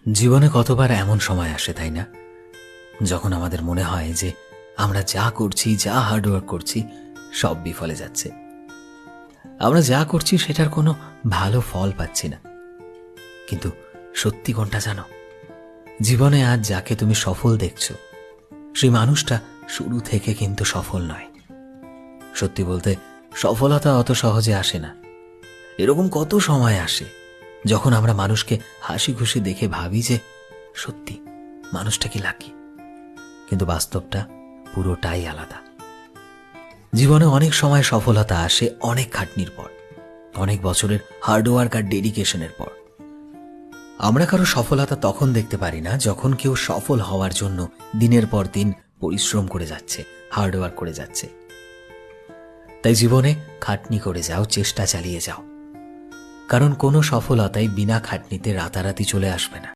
জীবনে কতবার এমন সময় আসে তাই না, যখন আমাদের মনে হয় যে আমরা যা করছি, যা হার্ডওয়ার্ক করছি, সব বিফলে যাচ্ছে। আমরা যা করছি সেটার কোনো ভালো ফল পাচ্ছি না। কিন্তু সত্যি কোনটা জানো? জীবনে আজ যাকে তুমি সফল দেখছো, সেই মানুষটা শুরু থেকে কিন্তু সফল নয়। সত্যি বলতে, সফলতা অত সহজে আসে না। এরকম কত সময় আসে যখন আমরা মানুষকে হাসি খুশি দেখে ভাবি যে সত্যি মানুষটা কি লাকি, কিন্তু বাস্তবটা পুরোটাই আলাদা। জীবনে অনেক সময় সফলতা আসে অনেক খাটনির পর, অনেক বছরের হার্ডওয়ার্ক আর ডেডিকেশনের পর। আমরা কারো সফলতা তখন দেখতে পারি না যখন কেউ সফল হওয়ার জন্য দিনের পর দিন পরিশ্রম করে যাচ্ছে, হার্ডওয়ার্ক করে যাচ্ছে। তাই জীবনে খাটনি করে যাও, চেষ্টা চালিয়ে যাও, কারণ কোনো সফলতাই বিনা খাটনিতে রাতারাতি চলে আসবে না।